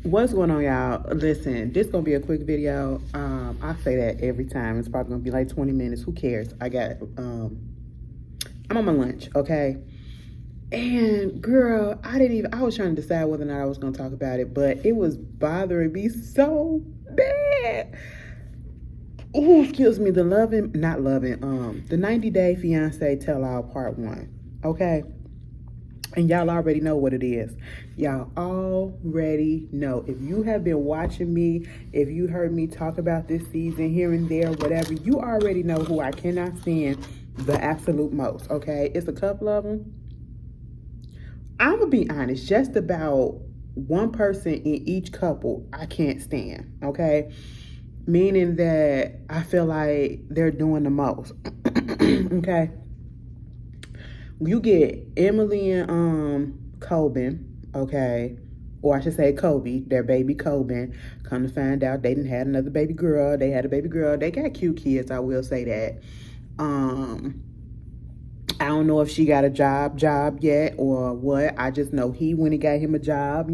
What's going on, y'all? Listen, this gonna be a quick video. I say that every time. It's probably gonna be like 20 minutes. Who cares? I'm on my lunch, okay? And girl, I was trying to decide whether or not I was gonna talk about it, but it was bothering me so bad. Oh, excuse me, the 90-day fiance tell all part 1, okay? And y'all already know what it is. Y'all already know. If you have been watching me, if you heard me talk about this season here and there, whatever, you already know who I cannot stand the absolute most, okay? It's a couple of them. I'm going to be honest, just about one person in each couple I can't stand, okay? Meaning that I feel like they're doing the most, okay? You get Emily and Coben, okay, or I should say Kobe, their baby Coben. Come to find out, they didn't have another baby girl. They had a baby girl. They got cute kids, I will say that. I don't know if she got a job yet or what. I just know he went and got him a job,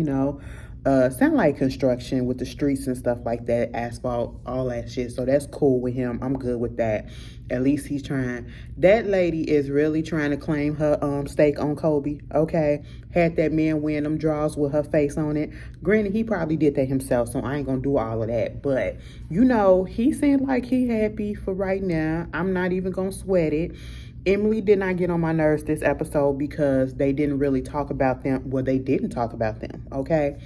sound like construction with the streets and stuff like that, asphalt, all that shit. So that's cool with him. I'm good with that. At least he's trying. That lady is really trying to claim her stake on Kobe, okay? Had that man win them draws with her face on it. Granted, he probably did that himself, so I ain't gonna do all of that. But, he seemed like he happy for right now. I'm not even gonna sweat it. Emily did not get on my nerves this episode because they didn't really talk about them. Well, they didn't talk about them, okay?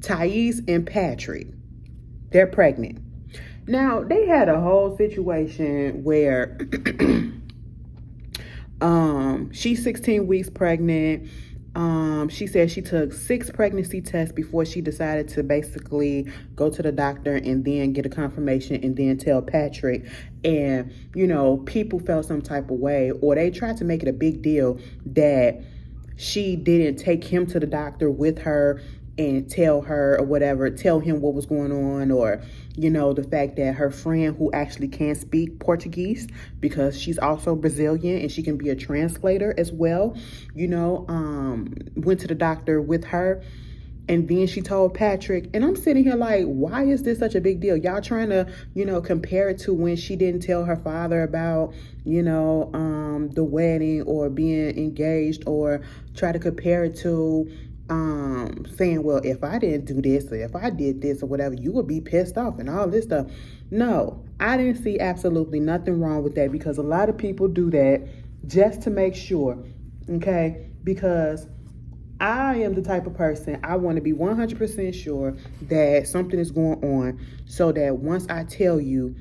Thais and Patrick, they're pregnant. Now, they had a whole situation where she's 16 weeks pregnant. She said she took 6 pregnancy tests before she decided to basically go to the doctor and then get a confirmation and then tell Patrick. And, people felt some type of way, or they tried to make it a big deal that she didn't take him to the doctor with her and tell her or whatever, tell him what was going on, or, the fact that her friend who actually can speak Portuguese, because she's also Brazilian and she can be a translator as well, went to the doctor with her. And then she told Patrick, and I'm sitting here like, why is this such a big deal? Y'all trying to, compare it to when she didn't tell her father about, the wedding or being engaged, or try to compare it to saying, well, if I didn't do this or if I did this or whatever, you would be pissed off and all this stuff. No, I didn't see absolutely nothing wrong with that, because a lot of people do that just to make sure, okay? Because I am the type of person, I want to be 100% sure that something is going on, so that once I tell you,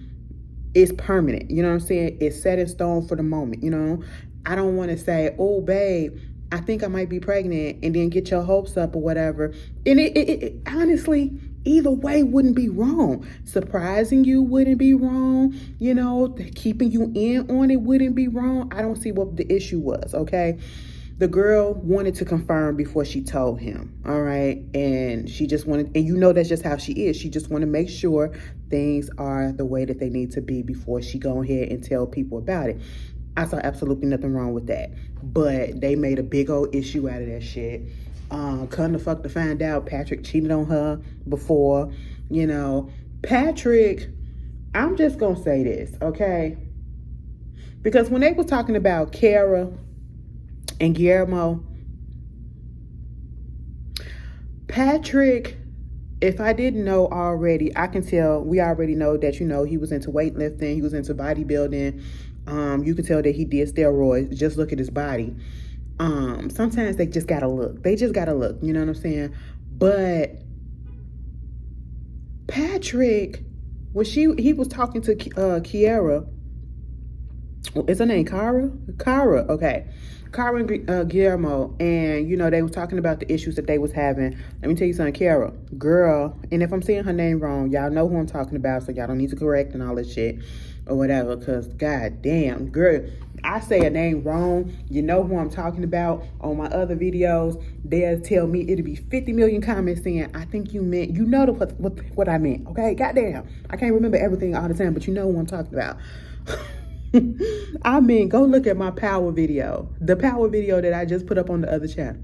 it's permanent. You know what I'm saying? It's set in stone for the moment, I don't want to say, oh, babe, I think I might be pregnant, and then get your hopes up or whatever. And it honestly, either way wouldn't be wrong. Surprising you wouldn't be wrong. Keeping you in on it wouldn't be wrong. I don't see what the issue was, okay? The girl wanted to confirm before she told him, all right? And she just wanted, and that's just how she is. She just want to make sure things are the way that they need to be before she go ahead and tell people about it. I saw absolutely nothing wrong with that. But they made a big old issue out of that shit. Come the fuck to find out, Patrick cheated on her before. Patrick, I'm just going to say this, okay? Because when they were talking about Kara and Guillermo, Patrick, if I didn't know already, I can tell, we already know that, he was into weightlifting, he was into bodybuilding. You can tell that he did steroids. Just look at his body. Sometimes they just gotta look. They just gotta look. You know what I'm saying? But Patrick, when he was talking to Kiara, is her name Kara? Kara, okay. Kara and Guillermo, and they were talking about the issues that they was having. Let me tell you something, Kara, girl, and if I'm saying her name wrong, y'all know who I'm talking about, so y'all don't need to correct and all this shit or whatever, because god damn, girl, I say a name wrong, you know who I'm talking about. On my other videos, they'll tell me it'll be 50 million comments saying, I think you meant, what I meant, okay? Goddamn, I can't remember everything all the time, but you know who I'm talking about. I mean, go look at my power video. The power video that I just put up on the other channel.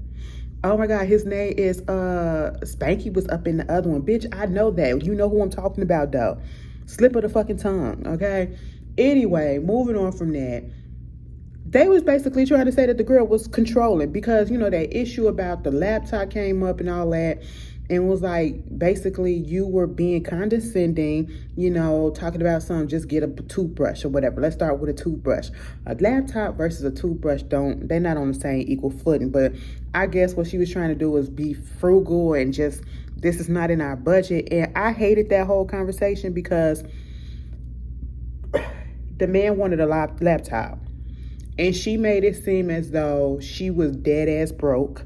Oh my God, his name is Spanky was up in the other one. Bitch, I know that. You know who I'm talking about though. Slip of the fucking tongue, okay? Anyway, moving on from that. They was basically trying to say that the girl was controlling because, you know, that issue about the laptop came up and all that, and was like, basically you were being condescending, you know, talking about something, just get a toothbrush or whatever. Let's start with a toothbrush. A laptop versus a toothbrush, they're not on the same equal footing. But I guess what she was trying to do was be frugal and just, this is not in our budget. And I hated that whole conversation because the man wanted a laptop. And she made it seem as though she was dead ass broke.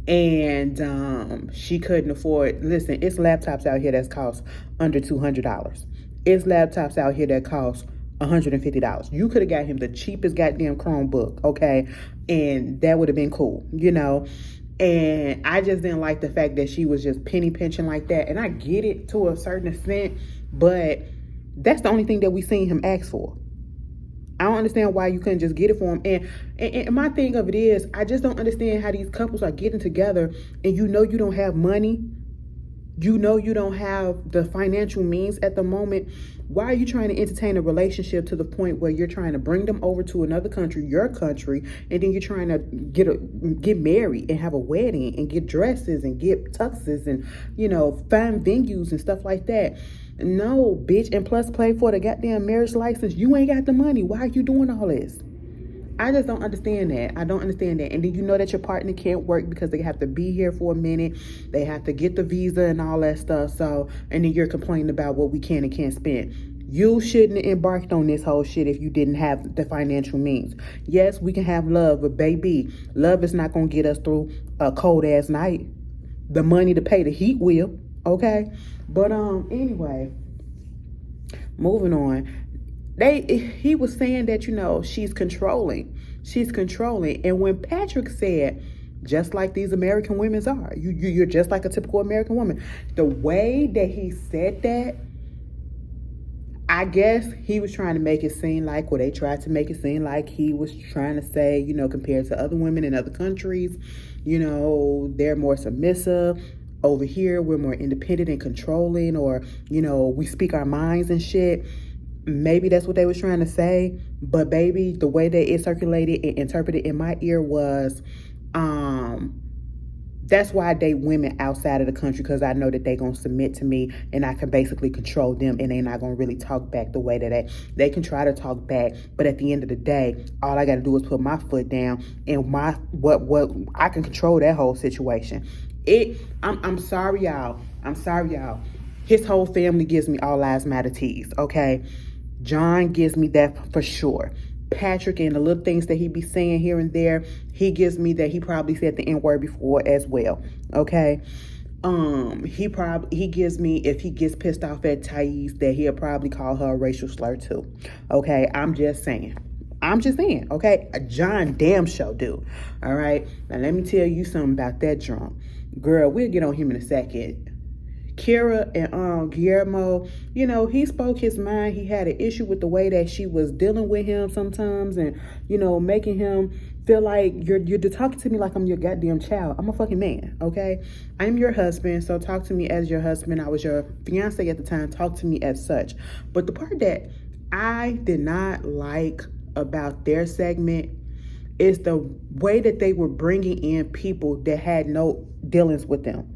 And she couldn't afford, listen, it's laptops out here that cost under $200. It's laptops out here that cost $150. You could have got him the cheapest goddamn Chromebook, okay? And that would have been cool, you know? And I just didn't like the fact that she was just penny pinching like that. And I get it to a certain extent, but that's the only thing that we seen him ask for. I don't understand why you couldn't just get it for him. And my thing of it is, I just don't understand how these couples are getting together and you know you don't have money. You know you don't have the financial means at the moment. Why are you trying to entertain a relationship to the point where you're trying to bring them over to another country, your country, and then you're trying to get married and have a wedding and get dresses and get tuxes and, you know, find venues and stuff like that? No, bitch. And plus play for the goddamn marriage license. You ain't got the money. Why are you doing all this? I just don't understand that. I don't understand that. And then you know that your partner can't work because they have to be here for a minute. They have to get the visa and all that stuff. So, and then you're complaining about what we can and can't spend. You shouldn't have embarked on this whole shit if you didn't have the financial means. Yes, we can have love, but baby, love is not going to get us through a cold ass night. The money to pay the heat will, okay? But anyway, moving on. He was saying that, you know, she's controlling. And when Patrick said, just like these American women are, you're just like a typical American woman. The way that he said that, I guess he was trying to make it seem like, well, they tried to make it seem like he was trying to say, you know, compared to other women in other countries, you know, they're more submissive. Over here, we're more independent and controlling, or, you know, we speak our minds and shit. Maybe that's what they was trying to say. But baby, the way that it circulated and interpreted in my ear was, that's why I date women outside of the country, because I know that they gonna submit to me and I can basically control them, and they not gonna really talk back the way that they can try to talk back. But at the end of the day, all I gotta do is put my foot down, and what I can control that whole situation. I'm sorry, y'all. His whole family gives me all lives matter teas, okay? John gives me that for sure. Patrick and the little things that he be saying here and there, he gives me that he probably said the N-word before as well, okay? He gives me, if he gets pissed off at Thais, that he'll probably call her a racial slur too, okay? I'm just saying, okay? John damn sure do, all right? Now let me tell you something about that drunk. Girl, we'll get on him in a second. Kira and Guillermo, you know, he spoke his mind. He had an issue with the way that she was dealing with him sometimes, and, you know, making him feel like you're talking to me like I'm your goddamn child. I'm a fucking man, okay? I'm your husband, so talk to me as your husband. I was your fiance at the time. Talk to me as such. But the part that I did not like about their segment is the way that they were bringing in people that had no dealings with them.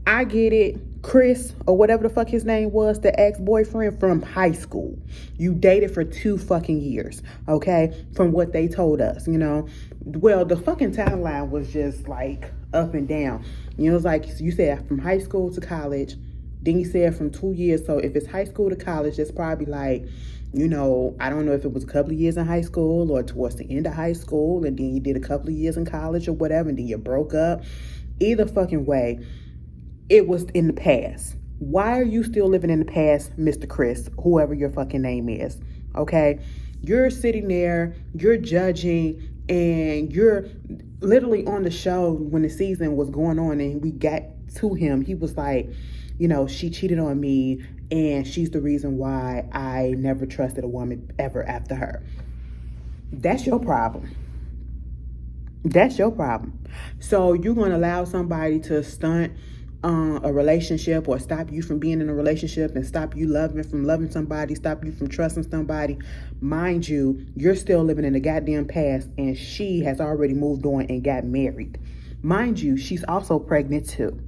I get it. Chris, or whatever the fuck his name was, the ex-boyfriend from high school. You dated for 2 fucking years, okay? From what they told us, you know? Well, the fucking timeline was just like up and down. You know, it's like you said from high school to college. Then you said from 2 years. So if it's high school to college, it's probably like, you know, I don't know if it was a couple of years in high school or towards the end of high school, and then you did a couple of years in college or whatever, and then you broke up. Either fucking way, it was in the past. Why are you still living in the past, Mr. Chris, whoever your fucking name is, okay? You're sitting there, you're judging, and you're literally on the show when the season was going on and we got to him. He was like, you know, she cheated on me and she's the reason why I never trusted a woman ever after her. That's your problem. That's your problem. So you're going to allow somebody to stunt a relationship, or stop you from being in a relationship, and stop you from loving somebody, stop you from trusting somebody. Mind you, you're still living in the goddamn past, and she has already moved on and got married. Mind you, she's also pregnant too.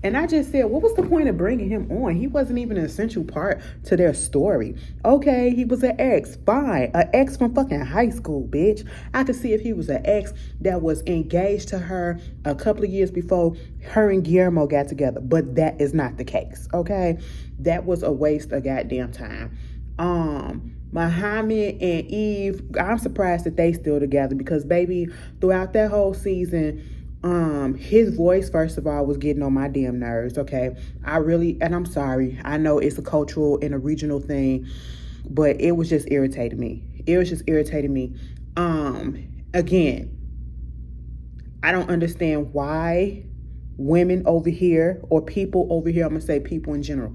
And I just said, what was the point of bringing him on? He wasn't even an essential part to their story. Okay, he was an ex. Fine. An ex from fucking high school, bitch. I could see if he was an ex that was engaged to her a couple of years before her and Guillermo got together. But that is not the case, okay? That was a waste of goddamn time. Muhammad and Eve, I'm surprised that they still together, because, baby, throughout that whole season, his voice, first of all, was getting on my damn nerves, okay? And I'm sorry, I know it's a cultural and a regional thing, but it was just irritating me. Again, I don't understand why women over here, or people over here, I'm gonna say people in general,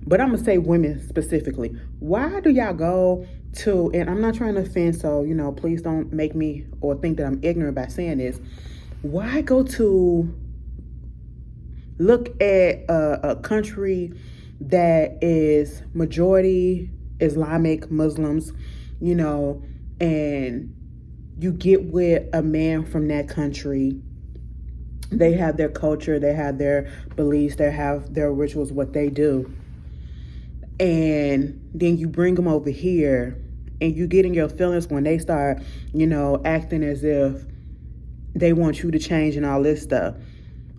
but I'm gonna say women specifically, why do y'all go to, and I'm not trying to offend, so, please don't make me or think that I'm ignorant by saying this, why go to look at a country that is majority Islamic Muslims, and you get with a man from that country. They have their culture, they have their beliefs, they have their rituals, what they do. And then you bring them over here, and you get in your feelings when they start, acting as if they want you to change and all this stuff.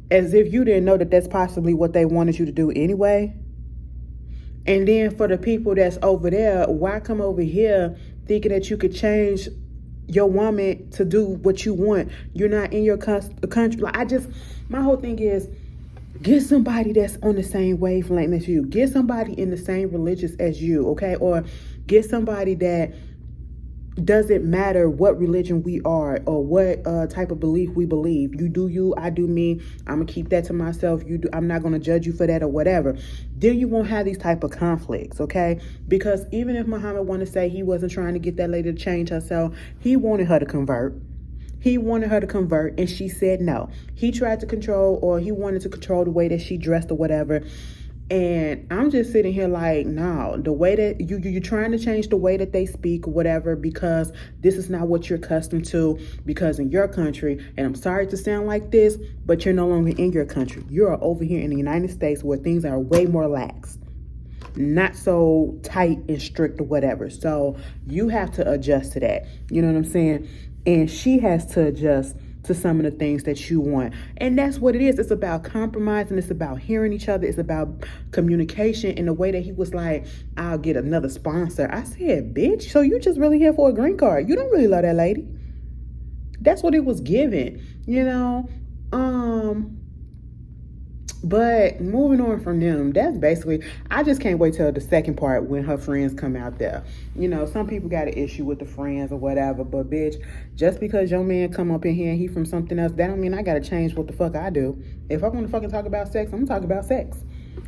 As if you didn't know that that's possibly what they wanted you to do anyway. And then for the people that's over there, why come over here thinking that you could change your woman to do what you want? You're not in your country. My whole thing is, get somebody that's on the same wavelength as you. Get somebody in the same religious as you, okay? Or get somebody that doesn't matter what religion we are, or what type of belief we believe. You do you, I do me. I'm gonna keep that to myself. I'm not gonna judge you for that or whatever. Then you won't have these type of conflicts, okay? Because even if Muhammad wanted to say he wasn't trying to get that lady to change herself, he wanted her to convert. And she said no. He tried to control, or he wanted to control the way that she dressed or whatever. And I'm just sitting here like, no, the way that you're trying to change the way that they speak or whatever, because this is not what you're accustomed to, because in your country, and I'm sorry to sound like this, but you're no longer in your country. You're over here in the United States, where things are way more lax, not so tight and strict or whatever. So you have to adjust to that. You know what I'm saying? And she has to adjust to some of the things that you want. And that's what it is. It's about compromise, and it's about hearing each other. It's about communication. In the way that he was like, I'll get another sponsor. I said, bitch, so you just really here for a green card. You don't really love that lady. That's what it was given, But moving on from them, that's basically, I just can't wait till the second part when her friends come out there. Some people got an issue with the friends or whatever, but bitch, just because your man come up in here and he from something else, that don't mean I gotta change what the fuck I do. If I want to fucking talk about sex, I'm gonna talk about sex.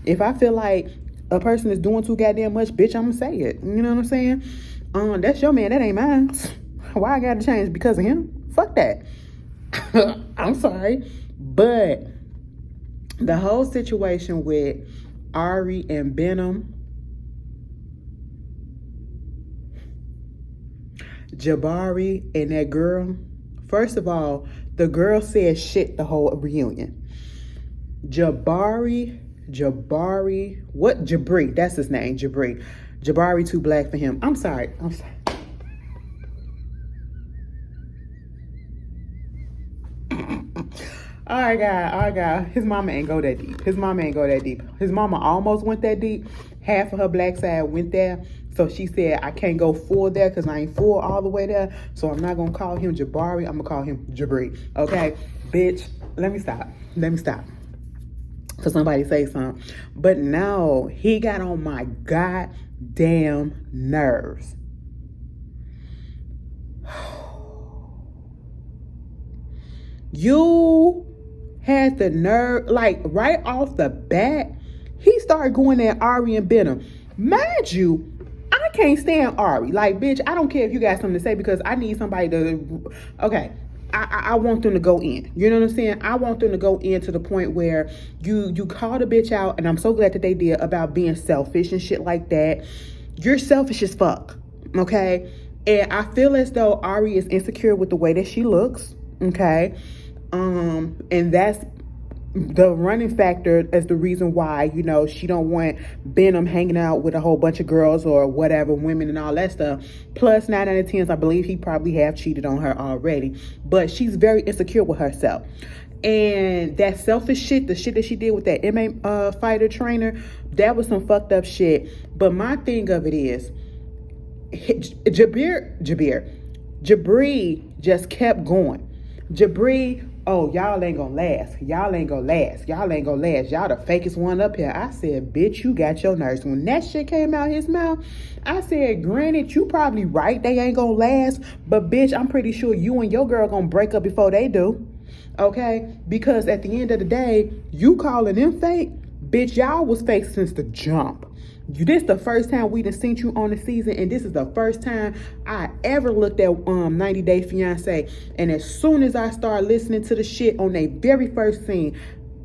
If I feel like a person is doing too goddamn much, bitch, I'm gonna say it. You know what I'm saying? That's your man, that ain't mine. Why I gotta change because of him? Fuck that. I'm sorry, but the whole situation with Ari and Biniyam, Jibri and that girl. First of all, the girl said shit the whole reunion. Jibri, that's his name, Jibri too black for him. I'm sorry. All right, God. His mama ain't go that deep. His mama almost went that deep. Half of her black side went there. So she said, I can't go full there because I ain't full all the way there. So I'm not going to call him Jibri. I'm going to call him Jibri. Okay? Bitch, let me stop. For somebody say something. But no, he got on my goddamn nerves. You had the nerve, like right off the bat, he started going at Ari and Biniyam. Mind you, I can't stand Ari. Like, bitch, I don't care if you got something to say, because I need somebody to, okay. I want them to go in. You know what I'm saying? I want them to go in to the point where you call the bitch out, and I'm so glad that they did, about being selfish and shit like that. You're selfish as fuck, okay? And I feel as though Ari is insecure with the way that she looks, okay? And that's the running factor as the reason why, you know, she don't want Biniyam hanging out with a whole bunch of girls or whatever, women and all that stuff. Plus 9 out of 10, I believe he probably have cheated on her already. But she's very insecure with herself. And that selfish shit, the shit that she did with that MMA fighter trainer, that was some fucked up shit. But my thing of it is, Jibri just kept going. Jibri, oh, y'all ain't gonna last. Y'all ain't gonna last. Y'all ain't gonna last. Y'all the fakest one up here. I said, bitch, you got your nerves. When that shit came out his mouth, I said, granted, you probably right, they ain't gonna last, but bitch, I'm pretty sure you and your girl gonna break up before they do. Okay? Because at the end of the day, you calling them fake, bitch, y'all was fake since the jump. This the first time we done seen you on the season, and this is the first time I ever looked at 90 Day Fiancé. And as soon as I started listening to the shit on their very first scene,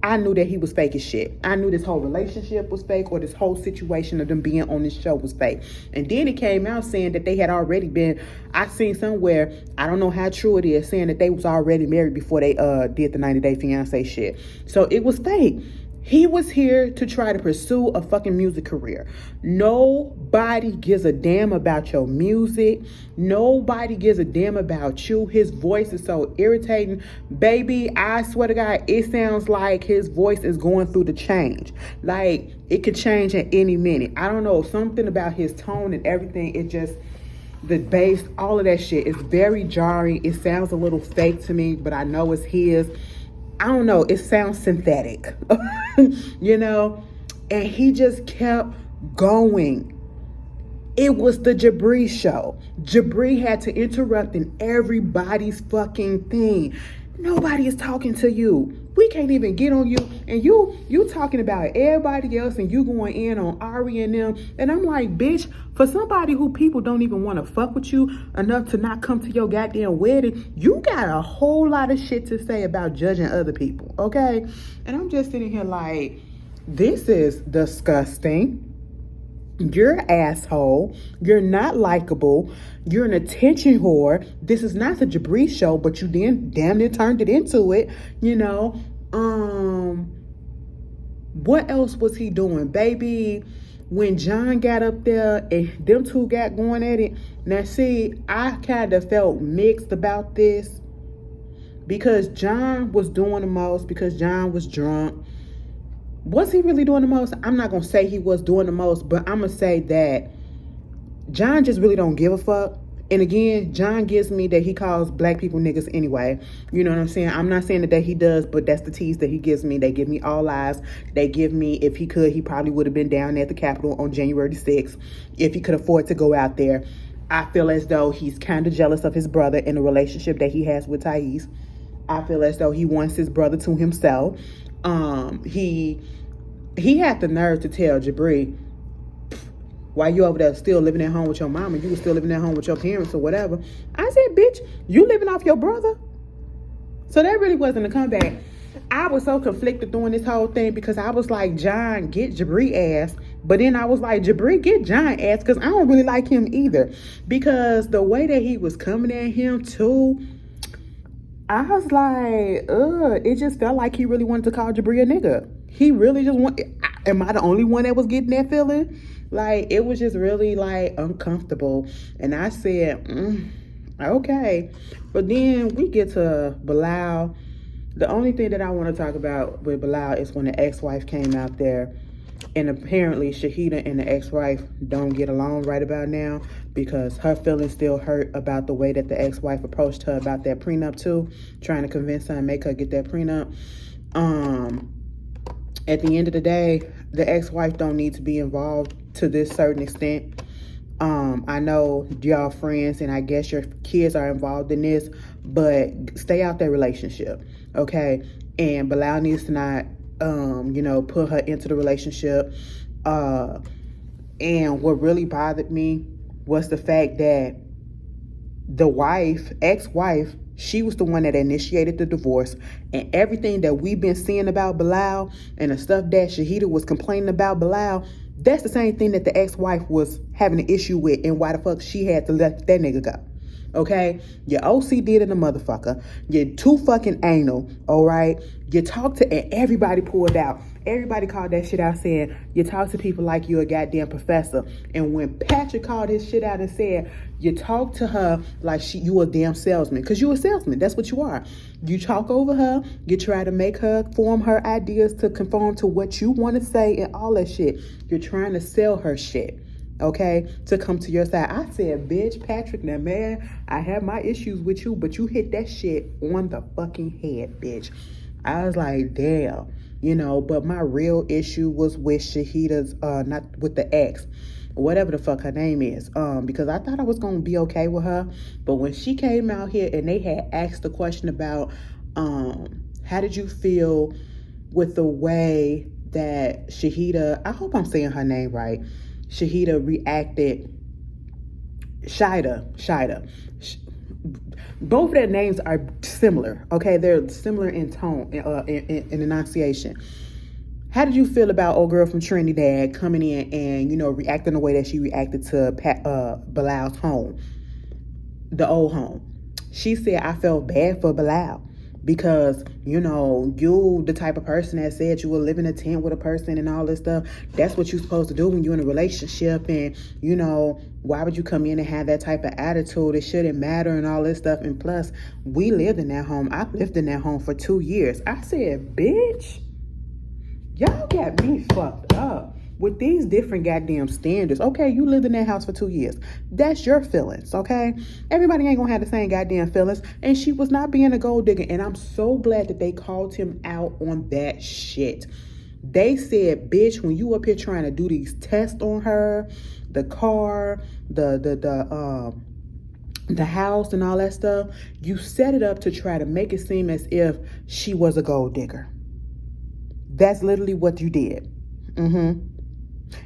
I knew that he was fake as shit. I knew this whole relationship was fake, or this whole situation of them being on this show was fake. And then it came out saying that they had already been, I seen somewhere, I don't know how true it is, saying that they was already married before they did the 90 Day Fiancé shit. So it was fake. He was here to try to pursue a fucking music career. Nobody gives a damn about your music. Nobody gives a damn about you. His voice is so irritating. Baby, I swear to God, it sounds like his voice is going through the change. Like, it could change at any minute. I don't know, something about his tone and everything, it just, the bass, all of that shit is very jarring. It sounds a little fake to me, but I know it's his. I don't know, it sounds synthetic, you know? And he just kept going. It was the Jibri show. Jibri had to interrupt in everybody's fucking thing. Nobody is talking to you. We can't even get on you. And you talking about everybody else, and you going in on Ari and them. And I'm like, bitch, for somebody who people don't even want to fuck with you enough to not come to your goddamn wedding, you got a whole lot of shit to say about judging other people, okay? And I'm just sitting here like, this is disgusting. You're an asshole. You're not likable. You're an attention whore. This is not the Jibri show, but you then damn near turned it into it, you know. What else was he doing? Baby, when John got up there and them two got going at it. Now see, I kind of felt mixed about this, because John was doing the most, because John was drunk. Was he really doing the most? I'm not going to say he was doing the most, but I'm going to say that John just really don't give a fuck. And again, John gives me that he calls black people niggas anyway. You know what I'm saying? I'm not saying that he does, but that's the tease that he gives me. They give me all lies. They give me, if he could, he probably would have been down there at the Capitol on January the 6th. If he could afford to go out there. I feel as though he's kind of jealous of his brother in the relationship that he has with Thais. I feel as though he wants his brother to himself. He had the nerve to tell Jibri, while you over there still living at home with your mama, you were still living at home with your parents or whatever. I said, bitch, you living off your brother? So that really wasn't a comeback. I was so conflicted doing this whole thing, because I was like, John, get Jibri ass. But then I was like, Jibri, get John ass, because I don't really like him either. Because the way that he was coming at him too, I was like, it just felt like he really wanted to call Jibri a nigga. He really just am I the only one that was getting that feeling? Like, it was just really, like, uncomfortable. And I said, okay. But then we get to Bilal. The only thing that I want to talk about with Bilal is when the ex-wife came out there. And apparently Shaida and the ex-wife don't get along right about now, because her feelings still hurt about the way that the ex-wife approached her about that prenup too, trying to convince her and make her get that prenup. At the end of the day, the ex-wife don't need to be involved to this certain extent. I know y'all friends, and I guess your kids are involved in this, but stay out that relationship, okay? And Bilal needs to not put her into the relationship. And what really bothered me was the fact that the ex-wife, She was the one that initiated the divorce, and everything that we've been seeing about Bilal and the stuff that Shaida was complaining about Bilal, that's the same thing that the ex-wife was having an issue with, and why the fuck she had to let that nigga go. Okay, you're OCD in the motherfucker. You're too fucking anal. All right, you talk to, and everybody pulled out. Everybody called that shit out, saying you talk to people like you're a goddamn professor. And when Patrick called his shit out and said you talk to her like you a damn salesman, because you a salesman. That's what you are. You talk over her. You try to make her form her ideas to conform to what you want to say and all that shit. You're trying to sell her shit. Okay, to come to your side. I said, bitch, Patrick, now man, I have my issues with you, but you hit that shit on the fucking head, bitch. I was like, damn, but my real issue was with Shahida's, not with the ex, whatever the fuck her name is, because I thought I was gonna be okay with her, but when she came out here and they had asked the question about, how did you feel with the way that Shaida, I hope I'm saying her name right, Shaida reacted, Shaida. Both of their names are similar, okay? They're similar in tone, in enunciation. How did you feel about old girl from Trinidad coming in and, reacting the way that she reacted to Bilal's home, the old home? She said, I felt bad for Bilal. Because, you the type of person that said you will live in a tent with a person and all this stuff. That's what you're supposed to do when you're in a relationship. And, why would you come in and have that type of attitude? It shouldn't matter and all this stuff. And plus, we lived in that home. I lived in that home for 2 years. I said, bitch, y'all got me fucked up with these different goddamn standards. Okay, you lived in that house for 2 years. That's your feelings, okay? Everybody ain't gonna have the same goddamn feelings. And she was not being a gold digger. And I'm so glad that they called him out on that shit. They said, bitch, when you up here trying to do these tests on her, the car, the house and all that stuff, you set it up to try to make it seem as if she was a gold digger. That's literally what you did.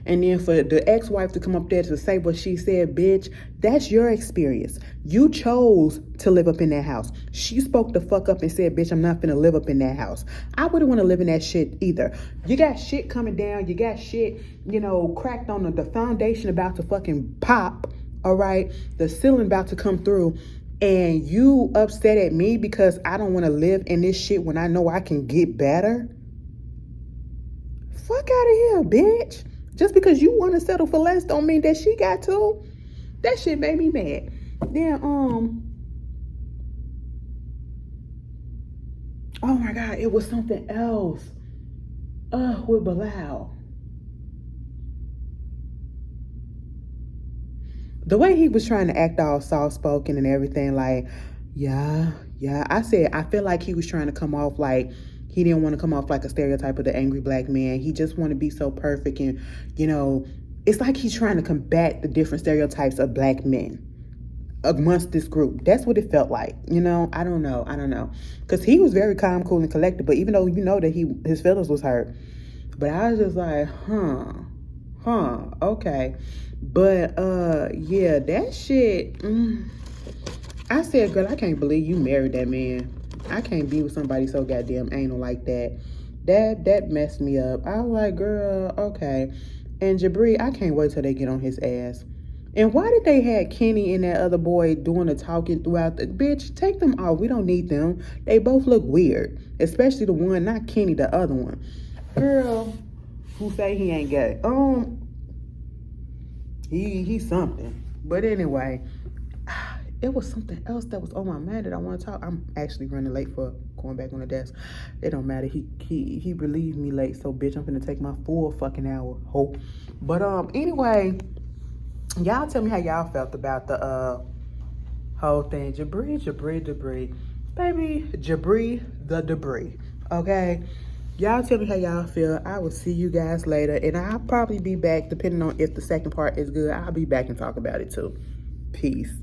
And then for the ex-wife to come up there to say what she said, bitch, that's your experience. You chose to live up in that house. She spoke the fuck up and said, bitch, I'm not finna live up in that house. I wouldn't want to live in that shit either. You got shit coming down. You got shit, cracked on the foundation about to fucking pop. All right. The ceiling about to come through. And you upset at me because I don't want to live in this shit when I know I can get better. Fuck out of here, bitch. Just because you want to settle for less don't mean that she got to. That shit made me mad. Then, oh my God, it was something else. With Bilal. The way he was trying to act all soft-spoken and everything, like, yeah. I said, I feel like he was trying to come off like, he didn't want to come off like a stereotype of the angry black man. He just want to be so perfect. And, it's like he's trying to combat the different stereotypes of black men amongst this group. That's what it felt like. I don't know. Because he was very calm, cool, and collected. But even though that his feelings was hurt. But I was just like, okay. But, yeah, that shit. I said, girl, I can't believe you married that man. I can't be with somebody so goddamn anal like that. That messed me up. I was like, girl, okay. And Jibri, I can't wait till they get on his ass. And why did they have Kenny and that other boy doing the talking throughout the... Bitch, take them off. We don't need them. They both look weird. Especially the one, not Kenny, the other one. Girl, who say he ain't gay. He's something. But anyway... It was something else that was on my mind that I want to talk. I'm actually running late for going back on the desk. It don't matter. He relieved me late, so bitch, I'm finna take my full fucking hour. Hope. But anyway, y'all tell me how y'all felt about the whole thing. Jibri. Baby, Jibri the debris. Okay? Y'all tell me how y'all feel. I will see you guys later. And I'll probably be back, depending on if the second part is good. I'll be back and talk about it too. Peace.